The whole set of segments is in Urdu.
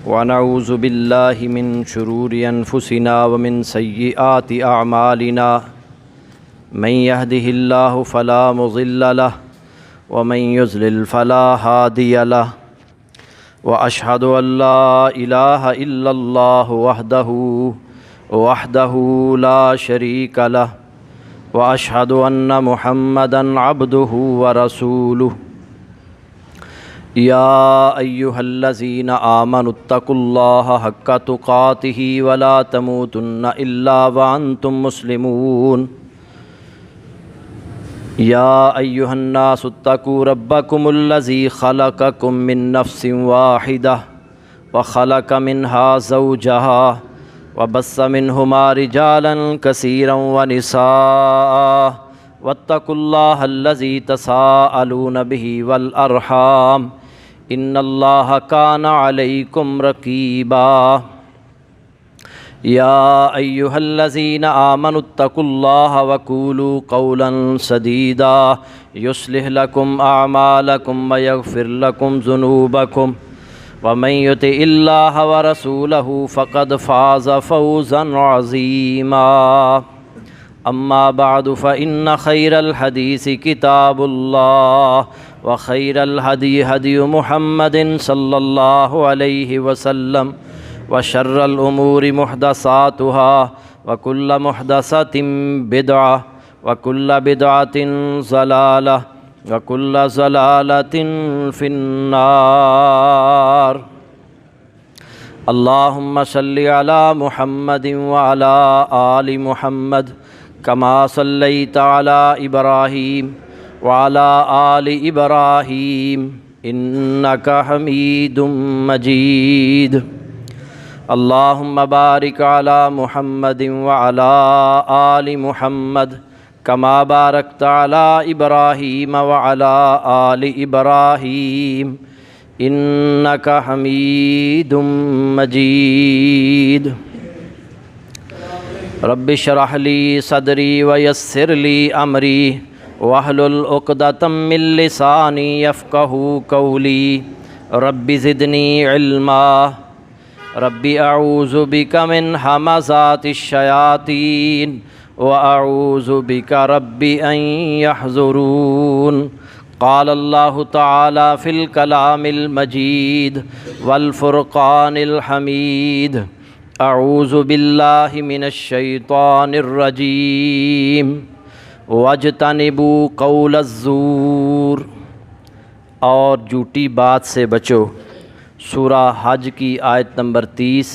ونعوذ باللہ من شرور انفسنا ومن سیئات اعمالنا من يهده الله فلا مضل له ومن يضلل فلا هادي له واشهد ان لا اله الا الله وحده لا شريك له واشهد ان محمدا عبده ورسوله یا ایہا الذین آمنوا اتقوا اللہ حق تقاتہ ولا تموتن الا وانتم مسلمون یا ایہا الناس اتقوا ربکم الذی خلقکم من نفس واحدہ وخلق منها زوجہا وبث منہما رجالا کثیرا ونساء واتقوا اللہ الذی تساءلون بہ والارحام ان اللہ کان علیکم رقیبا یا ایہا الذین آمنوا اتقوا اللہ وقولوا قولا سدیدا یصلح لکم اعمالکم ویغفر لکم ذنوبکم ومن یطع اللہ ورسولہ فقد فاز فوزا عظیما اما بعد فإن خیر الحدیث کتاب اللہ وخیر الہدی ہدی محمد صلی اللہ علیہ وسلم وشر الامور محدثاتها وکل محدثۃ بدعہ وکل بدعۃ ضلالہ وکل ضلالۃ فی النار اللہم صلی علی محمد وعلی آل محمد کما صلیت علی ابراہیم وعلی آل ابراہیم انک حمید مجید اللہم بارک علی محمد وعلی آل محمد کما بارکت علی ابراہیم وعلی آل ابراہیم انک حمید مجید رب اشرح لی صدری ویسر لی امری واحلل عقدۃ من لسانی یفقہوا قولی رب زدنی علما رب اعوذ بک من ہمزات الشیاطین واعوذ بک رب ان یحضرون قال اللہ تعالی فی الکلام المجید والفرقان الحمید اعوذ باللہ من الشیطان الرجیم واجتنبوا قول الزور اور جھوٹی بات سے بچو سورہ حج کی آیت نمبر 30۔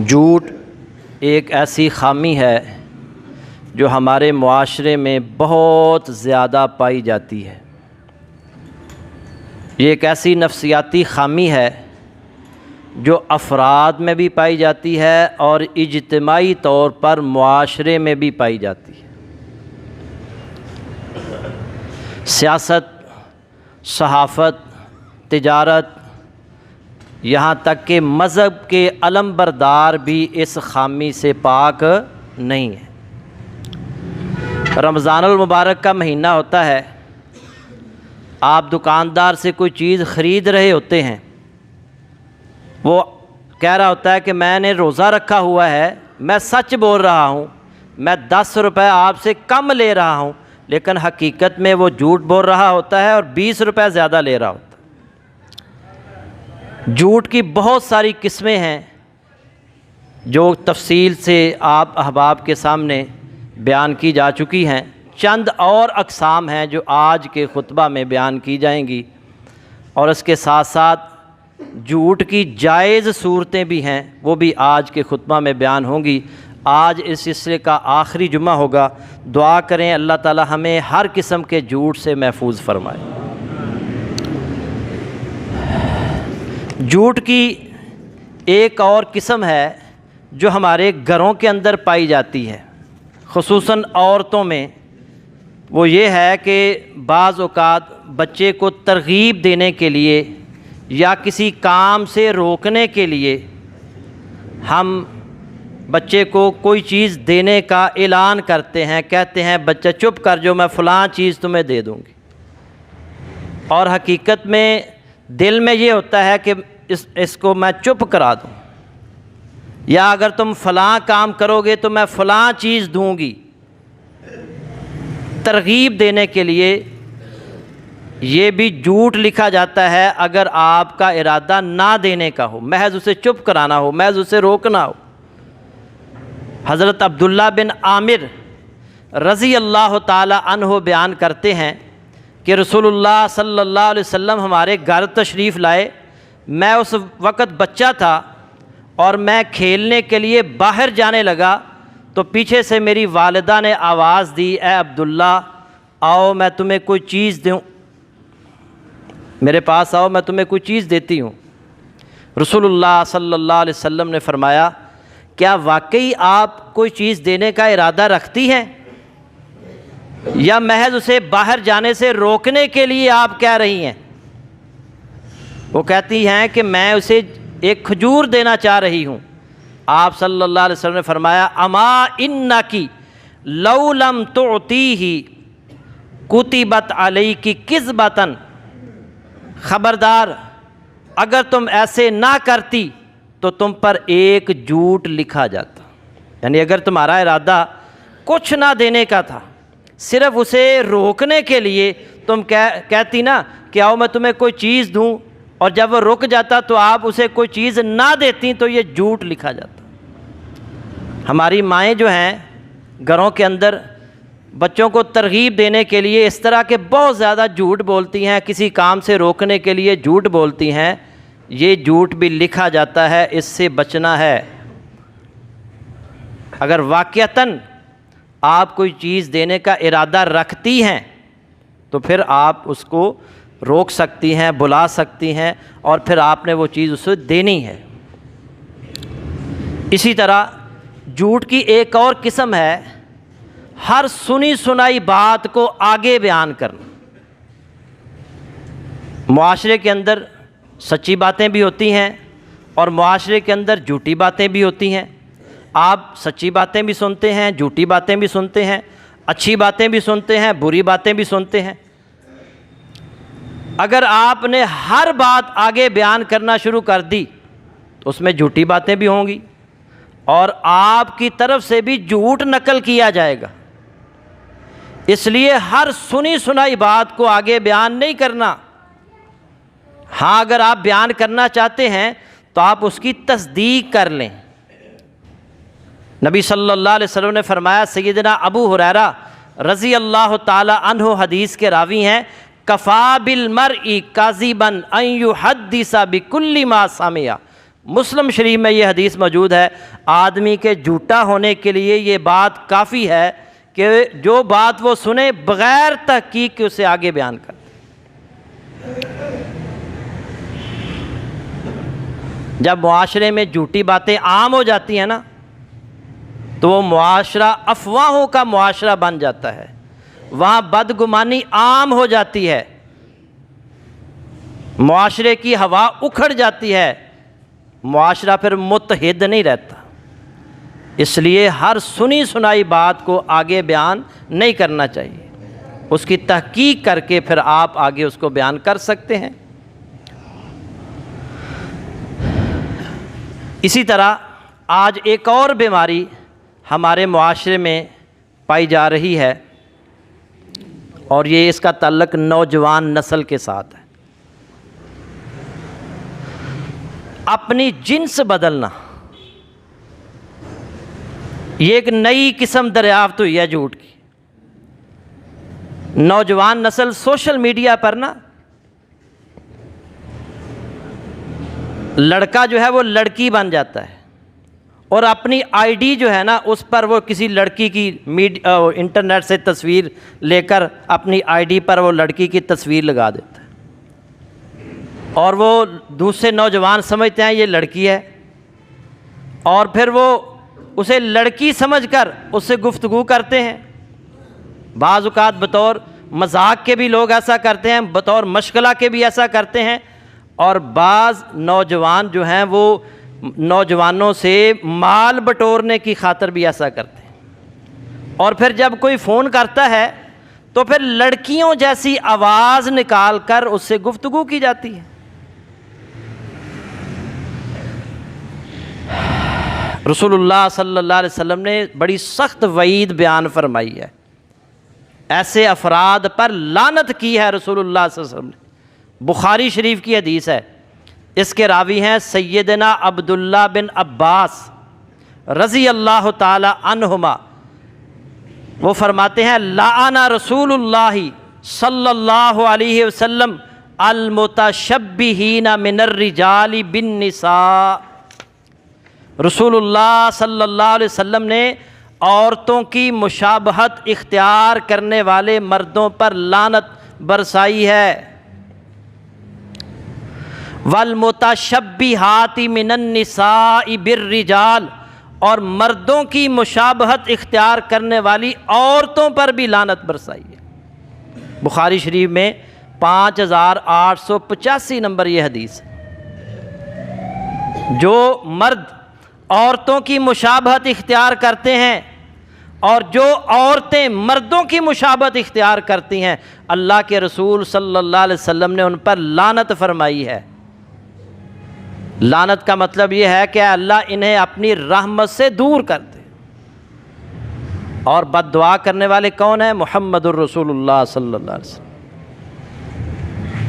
جھوٹ ایک ایسی خامی ہے جو ہمارے معاشرے میں بہت زیادہ پائی جاتی ہے۔ یہ ایک ایسی نفسیاتی خامی ہے جو افراد میں بھی پائی جاتی ہے اور اجتماعی طور پر معاشرے میں بھی پائی جاتی ہے۔ سیاست، صحافت، تجارت، یہاں تک کہ مذہب کے علم بردار بھی اس خامی سے پاک نہیں ہے۔ رمضان المبارک کا مہینہ ہوتا ہے، آپ دکاندار سے کوئی چیز خرید رہے ہوتے ہیں، وہ کہہ رہا ہوتا ہے کہ میں نے روزہ رکھا ہوا ہے، میں سچ بول رہا ہوں، میں 10 روپے آپ سے کم لے رہا ہوں، لیکن حقیقت میں وہ جھوٹ بول رہا ہوتا ہے اور 20 روپے زیادہ لے رہا ہوتا ہے۔ جھوٹ کی بہت ساری قسمیں ہیں جو تفصیل سے آپ احباب کے سامنے بیان کی جا چکی ہیں، چند اور اقسام ہیں جو آج کے خطبہ میں بیان کی جائیں گی، اور اس کے ساتھ ساتھ جھوٹ کی جائز صورتیں بھی ہیں، وہ بھی آج کے خطبہ میں بیان ہوں گی۔ آج اس سلسلے کا آخری جمعہ ہوگا، دعا کریں اللہ تعالی ہمیں ہر قسم کے جھوٹ سے محفوظ فرمائے۔ جھوٹ کی ایک اور قسم ہے جو ہمارے گھروں کے اندر پائی جاتی ہے، خصوصاً عورتوں میں۔ وہ یہ ہے کہ بعض اوقات بچے کو ترغیب دینے کے لیے یا کسی کام سے روکنے کے لیے ہم بچے کو کوئی چیز دینے کا اعلان کرتے ہیں، کہتے ہیں بچہ چپ کر جو، میں فلاں چیز تمہیں دے دوں گی، اور حقیقت میں دل میں یہ ہوتا ہے کہ اس کو میں چپ کرا دوں، یا اگر تم فلاں کام کرو گے تو میں فلاں چیز دوں گی، ترغیب دینے کے لیے یہ بھی جھوٹ لکھا جاتا ہے اگر آپ کا ارادہ نہ دینے کا ہو، محض اسے چپ کرانا ہو، محض اسے روکنا ہو۔ حضرت عبداللہ بن عامر رضی اللہ تعالی عنہ بیان کرتے ہیں کہ رسول اللہ صلی اللہ علیہ وسلم ہمارے گھر تشریف لائے، میں اس وقت بچہ تھا اور میں کھیلنے کے لیے باہر جانے لگا تو پیچھے سے میری والدہ نے آواز دی، اے عبداللہ آؤ میں تمہیں کوئی چیز دوں، میرے پاس آؤ میں تمہیں کوئی چیز دیتی ہوں۔ رسول اللہ صلی اللہ علیہ وسلم نے فرمایا، کیا واقعی آپ کوئی چیز دینے کا ارادہ رکھتی ہیں یا محض اسے باہر جانے سے روکنے کے لیے آپ کہہ رہی ہیں؟ وہ کہتی ہیں کہ میں اسے ایک کھجور دینا چاہ رہی ہوں۔ آپ صلی اللہ علیہ وسلم نے فرمایا، اما انکی لو لم تعطیہ کتبت علیک کذبۃ، خبردار اگر تم ایسے نہ کرتی تو تم پر ایک جھوٹ لکھا جاتا۔ یعنی اگر تمہارا ارادہ کچھ نہ دینے کا تھا، صرف اسے روکنے کے لیے تم کہتی نا کہ آؤ میں تمہیں کوئی چیز دوں، اور جب وہ رک جاتا تو آپ اسے کوئی چیز نہ دیتی تو یہ جھوٹ لکھا جاتا۔ ہماری مائیں جو ہیں گھروں کے اندر بچوں کو ترغیب دینے کے لیے اس طرح کے بہت زیادہ جھوٹ بولتی ہیں، کسی کام سے روکنے کے لیے جھوٹ بولتی ہیں، یہ جھوٹ بھی لکھا جاتا ہے، اس سے بچنا ہے۔ اگر واقعتاً آپ کوئی چیز دینے کا ارادہ رکھتی ہیں تو پھر آپ اس کو روک سکتی ہیں، بلا سکتی ہیں، اور پھر آپ نے وہ چیز اسے دینی ہے۔ اسی طرح جھوٹ کی ایک اور قسم ہے ہر سنی سنائی بات کو آگے بیان کرنا۔ معاشرے کے اندر سچی باتیں بھی ہوتی ہیں اور معاشرے کے اندر جھوٹی باتیں بھی ہوتی ہیں۔ آپ سچی باتیں بھی سنتے ہیں، جھوٹی باتیں بھی سنتے ہیں، اچھی باتیں بھی سنتے ہیں، بری باتیں بھی سنتے ہیں۔ اگر آپ نے ہر بات آگے بیان کرنا شروع کر دی تو اس میں جھوٹی باتیں بھی ہوں گی اور آپ کی طرف سے بھی جھوٹ نقل کیا جائے گا۔ اس لیے ہر سنی سنائی بات کو آگے بیان نہیں کرنا۔ ہاں اگر آپ بیان کرنا چاہتے ہیں تو آپ اس کی تصدیق کر لیں۔ نبی صلی اللہ علیہ وسلم نے فرمایا، سیدنا ابو ہریرہ رضی اللہ تعالی عنہ حدیث کے راوی ہیں، کفا بالمرء کاذبا ان یحدث بکل ما سمع۔ مسلم شریف میں یہ حدیث موجود ہے، آدمی کے جھوٹا ہونے کے لیے یہ بات کافی ہے کہ جو بات وہ سنے بغیر تحقیق کے اسے آگے بیان کر۔ جب معاشرے میں جھوٹی باتیں عام ہو جاتی ہیں نا تو وہ معاشرہ افواہوں کا معاشرہ بن جاتا ہے، وہاں بدگمانی عام ہو جاتی ہے، معاشرے کی ہوا اکھڑ جاتی ہے، معاشرہ پھر متحد نہیں رہتا۔ اس لیے ہر سنی سنائی بات کو آگے بیان نہیں کرنا چاہیے، اس کی تحقیق کر کے پھر آپ آگے اس کو بیان کر سکتے ہیں۔ اسی طرح آج ایک اور بیماری ہمارے معاشرے میں پائی جا رہی ہے اور یہ اس کا تعلق نوجوان نسل کے ساتھ ہے، اپنی جنس بدلنا۔ یہ ایک نئی قسم دریافت ہوئی ہے جھوٹ کی۔ نوجوان نسل سوشل میڈیا پر نا لڑکا جو ہے وہ لڑکی بن جاتا ہے اور اپنی آئی ڈی جو ہے نا اس پر وہ کسی لڑکی کی انٹرنیٹ سے تصویر لے کر اپنی آئی ڈی پر وہ لڑکی کی تصویر لگا دیتا ہے اور وہ دوسرے نوجوان سمجھتے ہیں یہ لڑکی ہے اور پھر وہ اسے لڑکی سمجھ کر اس سے گفتگو کرتے ہیں۔ بعض اوقات بطور مذاق کے بھی لوگ ایسا کرتے ہیں، بطور مشغلہ کے بھی ایسا کرتے ہیں، اور بعض نوجوان جو ہیں وہ نوجوانوں سے مال بٹورنے کی خاطر بھی ایسا کرتے ہیں، اور پھر جب کوئی فون کرتا ہے تو پھر لڑکیوں جیسی آواز نکال کر اس سے گفتگو کی جاتی ہے۔ رسول اللہ صلی اللہ علیہ وسلم نے بڑی سخت وعید بیان فرمائی ہے، ایسے افراد پر لعنت کی ہے رسول اللہ صلی اللہ علیہ وسلم نے۔ بخاری شریف کی حدیث ہے، اس کے راوی ہیں سیدنا عبداللہ بن عباس رضی اللہ تعالی عنہما۔ وہ فرماتے ہیں لعن رسول اللہ صلی اللہ علیہ وسلم المتشبہین من الرجال بالنساء۔ رسول اللہ صلی اللہ علیہ وسلم نے عورتوں کی مشابہت اختیار کرنے والے مردوں پر لعنت برسائی ہے۔ والمتشبہات من النساء بالرجال، اور مردوں کی مشابہت اختیار کرنے والی عورتوں پر بھی لعنت برسائی ہے۔ بخاری شریف میں 5885 نمبر یہ حدیث ہے۔ جو مرد عورتوں کی مشابہت اختیار کرتے ہیں اور جو عورتیں مردوں کی مشابہت اختیار کرتی ہیں، اللہ کے رسول صلی اللہ علیہ وسلم نے ان پر لعنت فرمائی ہے۔ لعنت کا مطلب یہ ہے کہ اللہ انہیں اپنی رحمت سے دور کر دے۔ اور بد دعا کرنے والے کون ہیں؟ محمد الرسول اللہ صلی اللہ علیہ وسلم۔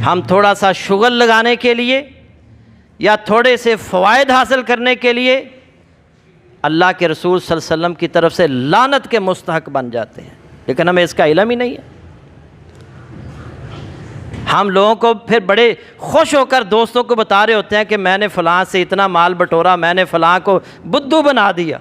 ہم تھوڑا سا شغل لگانے کے لیے یا تھوڑے سے فوائد حاصل کرنے کے لیے اللہ کے رسول صلی اللہ علیہ وسلم کی طرف سے لعنت کے مستحق بن جاتے ہیں، لیکن ہمیں اس کا علم ہی نہیں ہے۔ ہم لوگوں کو پھر بڑے خوش ہو کر دوستوں کو بتا رہے ہوتے ہیں کہ میں نے فلاں سے اتنا مال بٹورا، میں نے فلاں کو بدھو بنا دیا۔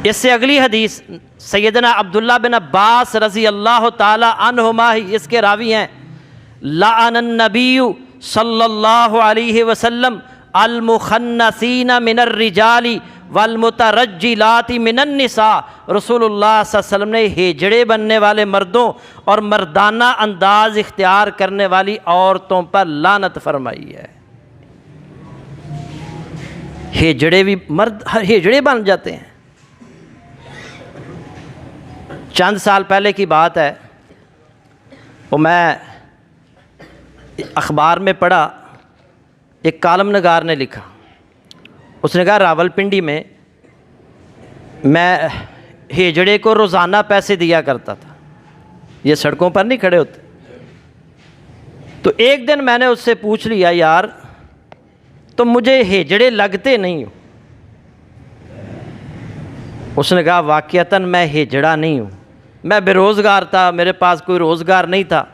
اس سے اگلی حدیث سیدنا عبداللہ بن عباس رضی اللہ تعالی عنہما ہی اس کے راوی ہیں، لعن النبی صلی اللہ علیہ وسلم المخنثین من الرجال والمترجلات من النساء۔ رسول اللہ صلی اللہ علیہ وسلم نے ہیجڑے بننے والے مردوں اور مردانہ انداز اختیار کرنے والی عورتوں پر لعنت فرمائی ہے۔ ہیجڑے بھی مرد ہیجڑے بن جاتے ہیں۔ چند سال پہلے کی بات ہے، وہ میں اخبار میں پڑھا، ایک کالم نگار نے لکھا، اس نے کہا راول پنڈی میں ہیجڑے کو روزانہ پیسے دیا کرتا تھا، یہ سڑکوں پر نہیں کھڑے ہوتے۔ تو ایک دن میں نے اس سے پوچھ لیا، یار تم مجھے ہیجڑے لگتے نہیں ہو؟ اس نے کہا واقعتاً میں ہیجڑا نہیں ہوں، میں بے روزگار تھا، میرے پاس کوئی روزگار نہیں تھا،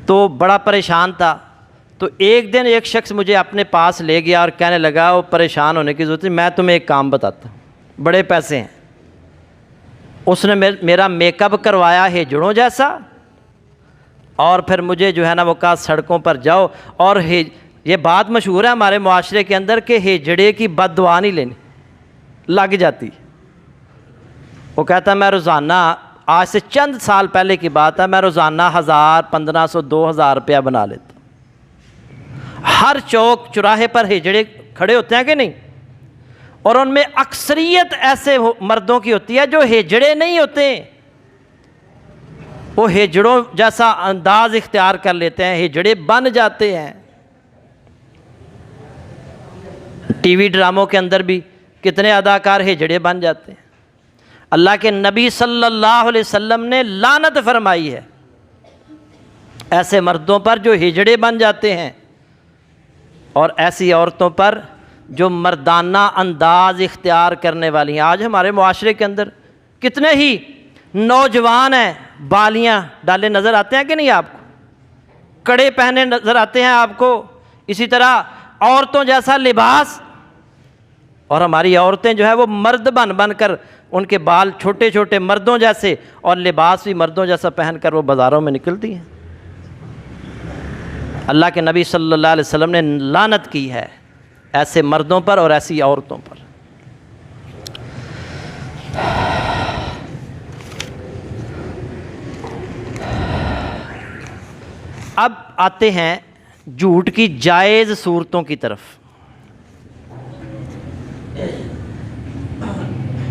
تو بڑا پریشان تھا۔ تو ایک دن ایک شخص مجھے اپنے پاس لے گیا اور کہنے لگا وہ پریشان ہونے کی ضرورت نہیں، میں تمہیں ایک کام بتاتا ہوں، بڑے پیسے ہیں۔ اس نے میرا میک اپ کروایا ہیجڑوں جیسا، اور پھر مجھے جو ہے نا وہ کہا سڑکوں پر جاؤ، اور یہ بات مشہور ہے ہمارے معاشرے کے اندر کہ ہیجڑے کی بد دعا نہیں لینی، لگ جاتی۔ وہ کہتا میں روزانہ، آج سے چند سال پہلے کی بات ہے، میں روزانہ 1000 1500 2000 روپیہ بنا لیتا۔ ہر چوک چوراہے پر ہیجڑے کھڑے ہوتے ہیں کہ نہیں، اور ان میں اکثریت ایسے مردوں کی ہوتی ہے جو ہیجڑے نہیں ہوتے، وہ ہیجڑوں جیسا انداز اختیار کر لیتے ہیں، ہیجڑے بن جاتے ہیں۔ ٹی وی ڈراموں کے اندر بھی کتنے اداکار ہیجڑے بن جاتے ہیں۔ اللہ کے نبی صلی اللہ علیہ وسلم نے لعنت فرمائی ہے ایسے مردوں پر جو ہیجڑے بن جاتے ہیں، اور ایسی عورتوں پر جو مردانہ انداز اختیار کرنے والی ہیں۔ آج ہمارے معاشرے کے اندر کتنے ہی نوجوان ہیں، بالیاں ڈالے نظر آتے ہیں کہ نہیں آپ کو، کڑے پہنے نظر آتے ہیں آپ کو، اسی طرح عورتوں جیسا لباس، اور ہماری عورتیں جو ہے وہ مرد بن بن کر ان کے بال چھوٹے چھوٹے مردوں جیسے اور لباس بھی مردوں جیسا پہن کر وہ بازاروں میں نکلتی ہیں۔ اللہ کے نبی صلی اللہ علیہ وسلم نے لعنت کی ہے ایسے مردوں پر اور ایسی عورتوں پر۔ اب آتے ہیں جھوٹ کی جائز صورتوں کی طرف۔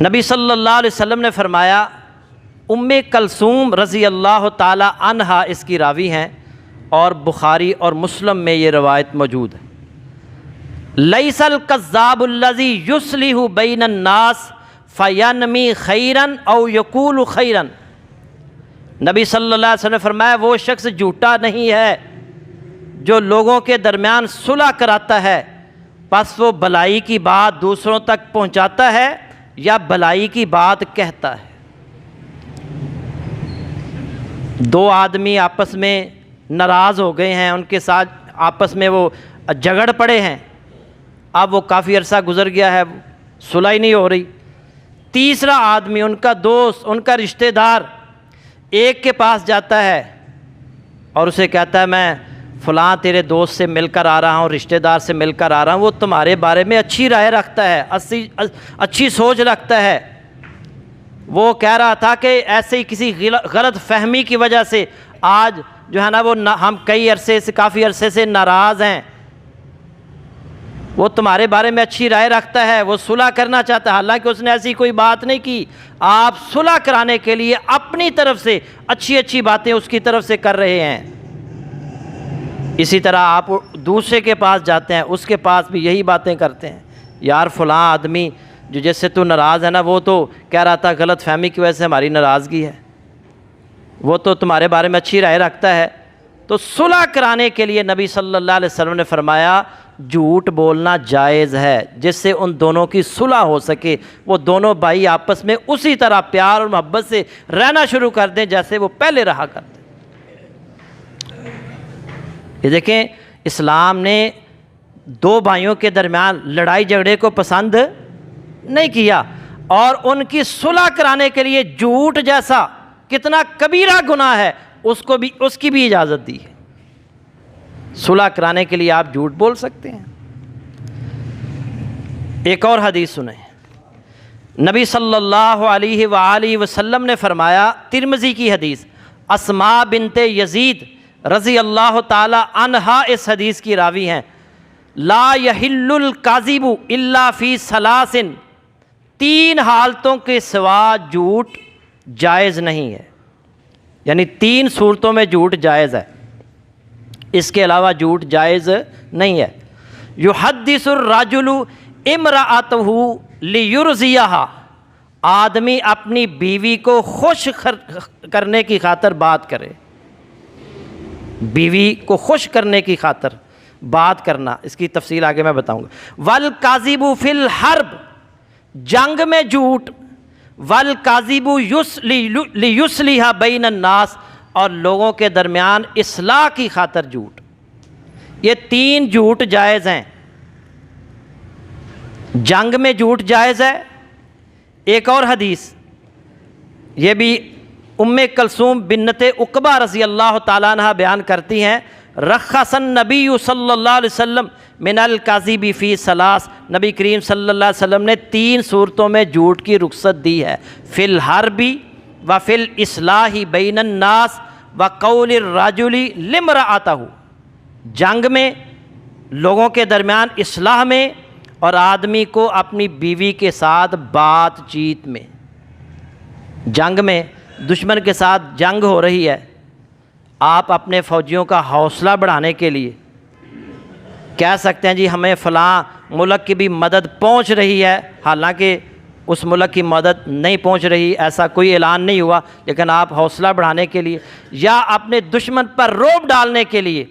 نبی صلی اللہ علیہ وسلم نے فرمایا، ام کلثوم رضی اللہ تعالی عنہا اس کی راوی ہیں، اور بخاری اور مسلم میں یہ روایت موجود ہے۔ لیس الکذاب الذی یصلح بین الناس فینمی خیرا او یقول خیرا، نبی صلی اللہ علیہ وسلم نے فرمایا وہ شخص جھوٹا نہیں ہے جو لوگوں کے درمیان صلح کراتا ہے پس وہ بھلائی کی بات دوسروں تک پہنچاتا ہے یا بھلائی کی بات کہتا ہے۔ دو آدمی آپس میں ناراض ہو گئے ہیں، ان کے ساتھ آپس میں وہ جھگڑ پڑے ہیں، اب وہ کافی عرصہ گزر گیا ہے، صلح ہی نہیں ہو رہی۔ تیسرا آدمی، ان کا دوست، ان کا رشتہ دار ایک کے پاس جاتا ہے اور اسے کہتا ہے میں فلاں تیرے دوست سے مل کر آ رہا ہوں، رشتہ دار سے مل کر آ رہا ہوں، وہ تمہارے بارے میں اچھی رائے رکھتا ہے، اچھی سوچ رکھتا ہے، وہ کہہ رہا تھا کہ ایسے ہی کسی غلط فہمی کی وجہ سے آج جو ہے نا وہ ہم کافی عرصے سے ناراض ہیں، وہ تمہارے بارے میں اچھی رائے رکھتا ہے، وہ صلح کرنا چاہتا ہے، حالانکہ اس نے ایسی کوئی بات نہیں کی، آپ صلح کرانے کے لیے اپنی طرف سے اچھی باتیں اس کی طرف سے کر رہے ہیں۔ اسی طرح آپ دوسرے کے پاس جاتے ہیں، اس کے پاس بھی یہی باتیں کرتے ہیں، یار فلاں آدمی جو جس سے تو ناراض ہے نا، وہ تو کہہ رہا تھا غلط فہمی کی وجہ سے ہماری ناراضگی ہے، وہ تو تمہارے بارے میں اچھی رائے رکھتا ہے۔ تو صلح کرانے کے لیے نبی صلی اللہ علیہ وسلم نے فرمایا جھوٹ بولنا جائز ہے، جس سے ان دونوں کی صلح ہو سکے، وہ دونوں بھائی آپس میں اسی طرح پیار اور محبت سے رہنا شروع کر دیں جیسے وہ پہلے رہا کرتے۔ یہ دیکھیں، اسلام نے دو بھائیوں کے درمیان لڑائی جھگڑے کو پسند نہیں کیا، اور ان کی صلح کرانے کے لیے جھوٹ جیسا کتنا کبیرہ گناہ ہے اس کی بھی اجازت دی ہے۔ صلح کرانے کے لیے آپ جھوٹ بول سکتے ہیں۔ ایک اور حدیث سنیں، نبی صلی اللہ علیہ وآلہ وسلم نے فرمایا، ترمذی کی حدیث، اسماء بنت یزید رضی اللہ تعالی عنہا اس حدیث کی راوی ہیں، لا یحل الکاذب الا فی ثلاث، تین حالتوں کے سوا جھوٹ جائز نہیں ہے، یعنی تین صورتوں میں جھوٹ جائز ہے، اس کے علاوہ جھوٹ جائز نہیں ہے۔ یحدث الرجل امرأتہ لیرضیہا، آدمی اپنی بیوی کو خوش کرنے کی خاطر بات کرے، بیوی کو خوش کرنے کی خاطر بات کرنا، اس کی تفصیل آگے میں بتاؤں گا۔ والکاذب فی الحرب، جنگ میں جھوٹ، والکاذب لیصلح بین الناس، اور لوگوں کے درمیان اصلاح کی خاطر جھوٹ، یہ تین جھوٹ جائز ہیں۔ جنگ میں جھوٹ جائز ہے۔ ایک اور حدیث، یہ بھی کلثوم بنت عقبہ رضی اللہ تعالیٰ عنہ بیان کرتی ہیں، رخص النبی صلی اللہ علیہ وسلم من الکاذب فی ثلاث، نبی کریم صلی اللہ علیہ وسلم نے تین صورتوں میں جھوٹ کی رخصت دی ہے، فی الحرب وفی الاصلاح بین الناس وقول الرجل لامرأتہ، جنگ میں، لوگوں کے درمیان اصلاح میں، اور آدمی کو اپنی بیوی کے ساتھ بات چیت میں۔ جنگ میں دشمن کے ساتھ جنگ ہو رہی ہے، آپ اپنے فوجیوں کا حوصلہ بڑھانے کے لیے کہہ سکتے ہیں جی ہمیں فلاں ملک کی بھی مدد پہنچ رہی ہے، حالانکہ اس ملک کی مدد نہیں پہنچ رہی، ایسا کوئی اعلان نہیں ہوا، لیکن آپ حوصلہ بڑھانے کے لیے یا اپنے دشمن پر رعب ڈالنے کے لیے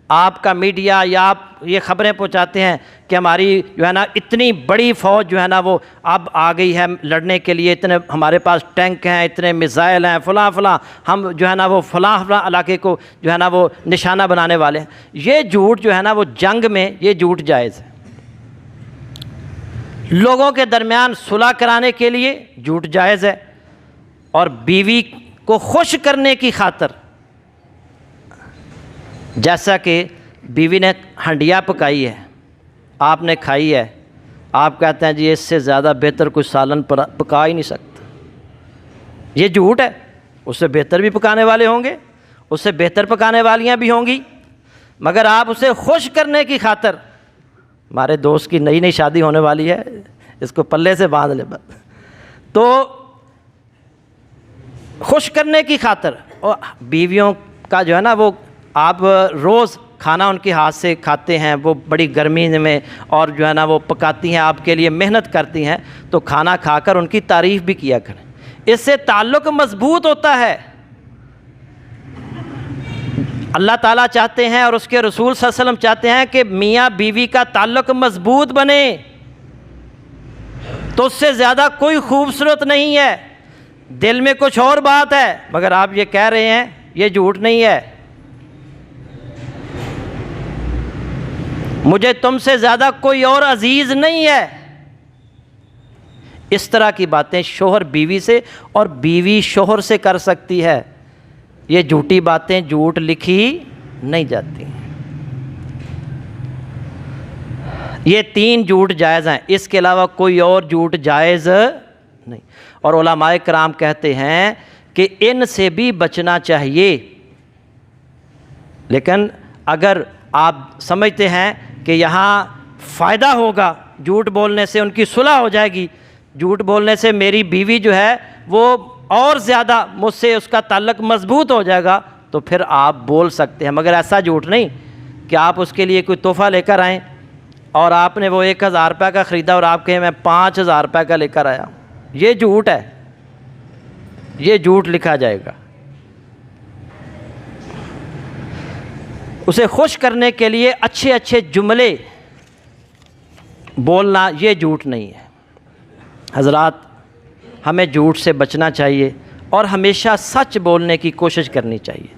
آپ کا میڈیا یا آپ یہ خبریں پہنچاتے ہیں کہ ہماری جو ہے نا اتنی بڑی فوج جو ہے نا وہ اب آ گئی ہے لڑنے کے لیے، اتنے ہمارے پاس ٹینک ہیں، اتنے میزائل ہیں، فلاں ہم جو ہے نا وہ فلاں علاقے کو جو ہے نا وہ نشانہ بنانے والے ہیں۔ یہ جھوٹ جو ہے نا وہ جنگ میں یہ جھوٹ جائز ہے۔ لوگوں کے درمیان صلح کرانے کے لیے جھوٹ جائز ہے، اور بیوی کو خوش کرنے کی خاطر، جیسا کہ بیوی نے ہنڈیا پکائی ہے، آپ نے کھائی ہے، آپ کہتے ہیں جی اس سے زیادہ بہتر کوئی سالن پکا ہی نہیں سکتا، یہ جھوٹ ہے۔ اس سے بہتر بھی پکانے والے ہوں گے، اس سے بہتر پکانے والیاں بھی ہوں گی، مگر آپ اسے خوش کرنے کی خاطر، ہمارے دوست کی نئی شادی ہونے والی ہے، اس کو پلے سے باندھ لے بس، تو خوش کرنے کی خاطر، اور بیویوں کا جو ہے نا وہ آپ روز کھانا ان کے ہاتھ سے کھاتے ہیں، وہ بڑی گرمی میں اور جو ہے نا وہ پکاتی ہیں آپ کے لیے، محنت کرتی ہیں، تو کھانا کھا کر ان کی تعریف بھی کیا کریں، اس سے تعلق مضبوط ہوتا ہے۔ اللہ تعالیٰ چاہتے ہیں اور اس کے رسول صلی اللہ علیہ وسلم چاہتے ہیں کہ میاں بیوی کا تعلق مضبوط بنے، تو اس سے زیادہ کوئی خوبصورت نہیں ہے۔ دل میں کچھ اور بات ہے مگر آپ یہ کہہ رہے ہیں، یہ جھوٹ نہیں ہے۔ مجھے تم سے زیادہ کوئی اور عزیز نہیں ہے۔ اس طرح کی باتیں شوہر بیوی سے اور بیوی شوہر سے کر سکتی ہے۔ یہ جھوٹی باتیں جھوٹ لکھی نہیں جاتی۔ یہ 3 جھوٹ جائز ہیں، اس کے علاوہ کوئی اور جھوٹ جائز نہیں۔ اور علماء کرام کہتے ہیں کہ ان سے بھی بچنا چاہیے، لیکن اگر آپ سمجھتے ہیں کہ یہاں فائدہ ہوگا، جھوٹ بولنے سے ان کی صلح ہو جائے گی، جھوٹ بولنے سے میری بیوی جو ہے وہ اور زیادہ مجھ سے اس کا تعلق مضبوط ہو جائے گا، تو پھر آپ بول سکتے ہیں، مگر ایسا جھوٹ نہیں کہ آپ اس کے لیے کوئی تحفہ لے کر آئیں اور آپ نے وہ 1000 روپے کا خریدا اور آپ کہیں میں 5000 روپے کا لے کر آیا ہوں۔ یہ جھوٹ ہے، یہ جھوٹ لکھا جائے گا۔ اسے خوش کرنے کے لیے اچھے اچھے جملے بولنا یہ جھوٹ نہیں ہے۔ حضرات، ہمیں جھوٹ سے بچنا چاہیے اور ہمیشہ سچ بولنے کی کوشش کرنی چاہیے۔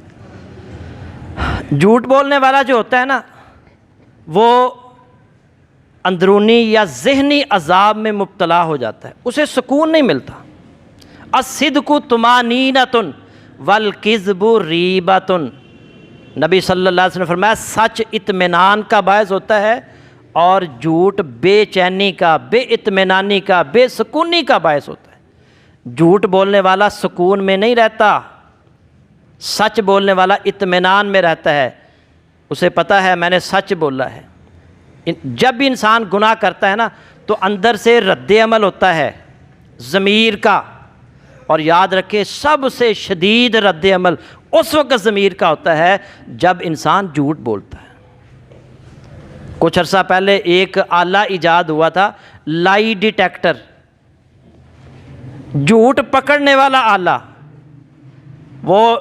جھوٹ بولنے والا جو ہوتا ہے نا، وہ اندرونی یا ذہنی عذاب میں مبتلا ہو جاتا ہے، اسے سکون نہیں ملتا۔ الصدق طمانینۃ والکذب ریبۃ، نبی صلی اللہ علیہ وسلم نے فرمایا سچ اطمینان کا باعث ہوتا ہے اور جھوٹ بے چینی کا، بے اطمینانی کا، بے سکونی کا باعث ہوتا ہے۔ جھوٹ بولنے والا سکون میں نہیں رہتا، سچ بولنے والا اطمینان میں رہتا ہے، اسے پتہ ہے میں نے سچ بولا ہے۔ جب بھی انسان گناہ کرتا ہے نا تو اندر سے رد عمل ہوتا ہے ضمیر کا، اور یاد رکھیں سب سے شدید رد عمل اس وقت ضمیر کا ہوتا ہے جب انسان جھوٹ بولتا ہے۔ کچھ عرصہ پہلے ایک آلہ ایجاد ہوا تھا، لائی ڈیٹیکٹر، جھوٹ پکڑنے والا آلہ۔ وہ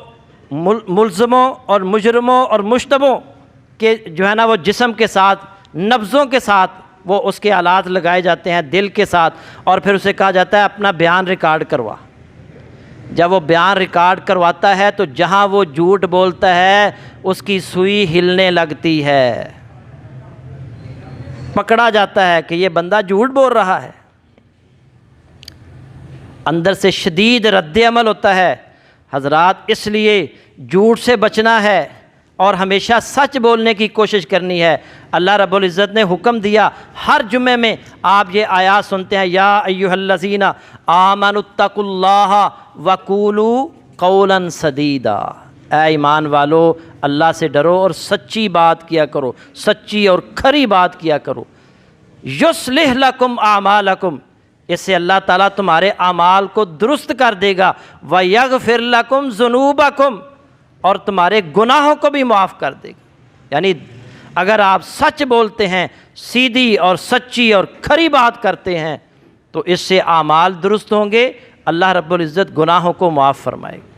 ملزموں اور مجرموں اور مشتبہوں کے جو ہے نا وہ جسم کے ساتھ، نبضوں کے ساتھ وہ اس کے آلات لگائے جاتے ہیں دل کے ساتھ، اور پھر اسے کہا جاتا ہے اپنا بیان ریکارڈ کروا۔ جب وہ بیان ریکارڈ کرواتا ہے تو جہاں وہ جھوٹ بولتا ہے اس کی سوئی ہلنے لگتی ہے، پکڑا جاتا ہے کہ یہ بندہ جھوٹ بول رہا ہے۔ اندر سے شدید رد عمل ہوتا ہے۔ حضرات، اس لیے جھوٹ سے بچنا ہے اور ہمیشہ سچ بولنے کی کوشش کرنی ہے۔ اللہ رب العزت نے حکم دیا، ہر جمعے میں آپ یہ آیات سنتے ہیں، یا ایھا الذین آمنوا اتقوا اللہ وقولوا قولا سدیدا، اے ایمان والو اللہ سے ڈرو اور سچی بات کیا کرو، سچی اور کھری بات کیا کرو۔ یصلح لکم اعمالکم، اس سے اللہ تعالیٰ تمہارے اعمال کو درست کر دے گا، ویغفر لکم ذنوبکم، اور تمہارے گناہوں کو بھی معاف کر دے گا۔ یعنی اگر آپ سچ بولتے ہیں، سیدھی اور سچی اور کھری بات کرتے ہیں، تو اس سے اعمال درست ہوں گے، اللہ رب العزت گناہوں کو معاف فرمائے گا۔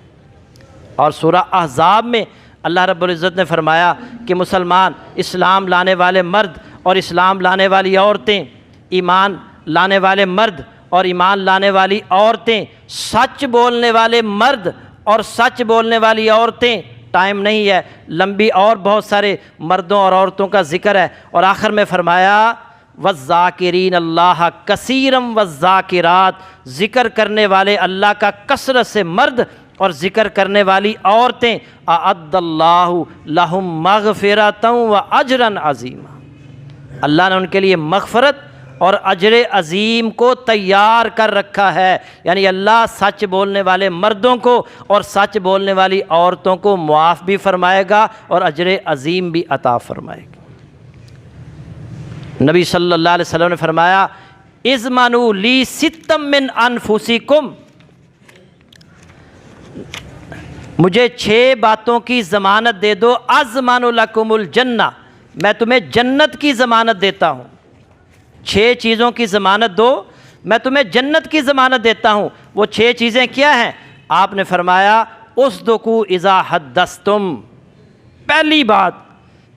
اور سورہ احزاب میں اللہ رب العزت نے فرمایا کہ مسلمان، اسلام لانے والے مرد اور اسلام لانے والی عورتیں، ایمان لانے والے مرد اور ایمان لانے والی عورتیں، سچ بولنے والے مرد اور سچ بولنے والی عورتیں، ٹائم نہیں ہے، لمبی اور بہت سارے مردوں اور عورتوں کا ذکر ہے، اور آخر میں فرمایا وَالذَّاكِرِينَ اللَّهَ كَثِيرًا وَالذَّاكِرَاتِ، ذکر کرنے والے اللہ کا کثرت سے مرد اور ذکر کرنے والی عورتیں، أَعَدَّ اللَّهُ لَهُم مَغْفِرَةً وَأَجْرًا عَظِيمًا، اللہ نے ان کے لیے مغفرت اور اجر عظیم کو تیار کر رکھا ہے۔ یعنی اللہ سچ بولنے والے مردوں کو اور سچ بولنے والی عورتوں کو معاف بھی فرمائے گا اور اجر عظیم بھی عطا فرمائے گا۔ نبی صلی اللہ علیہ وسلم نے فرمایا اضمنوا لی ستا من انفسکم، مجھے 6 باتوں کی ضمانت دے دو، اضمن لکم الجنہ، میں تمہیں جنت کی ضمانت دیتا ہوں۔ 6 چیزوں کی ضمانت دو، میں تمہیں جنت کی ضمانت دیتا ہوں۔ وہ 6 چیزیں کیا ہیں؟ آپ نے فرمایا اصدقوا اذا حدثتم، پہلی بات،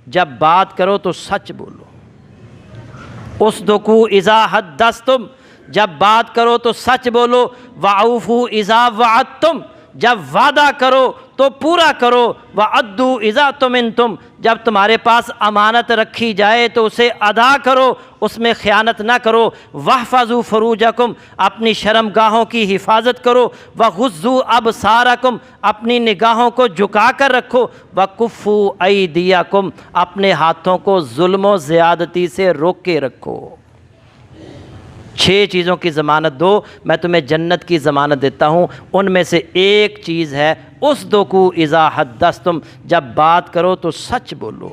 جب بات کرو تو سچ بولو۔ اصدقوا اذا حدثتم، جب بات کرو تو سچ بولو۔ واوفوا اذا وعدتم، جب وعدہ کرو تو پورا کرو۔ وعدوا اذا تمنتم، جب تمہارے پاس امانت رکھی جائے تو اسے ادا کرو، اس میں خیانت نہ کرو۔ واحفظوا فروجکم، اپنی شرم گاہوں کی حفاظت کرو۔ وغضوا ابصارکم، اپنی نگاہوں کو جھکا کر رکھو۔ وکفوا ایدیکم، اپنے ہاتھوں کو ظلم و زیادتی سے روک کے رکھو۔ 6 چیزوں کی ضمانت دو، میں تمہیں جنت کی ضمانت دیتا ہوں۔ ان میں سے ایک چیز ہے اصدقوا اذا حدثتم، جب بات کرو تو سچ بولو۔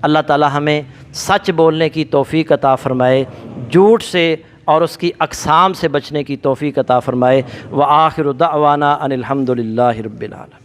اللہ تعالی ہمیں سچ بولنے کی توفیق عطا فرمائے، جھوٹ سے اور اس کی اقسام سے بچنے کی توفیق عطا فرمائے۔ وآخر دعوانا ان الحمد للہ رب العالمین۔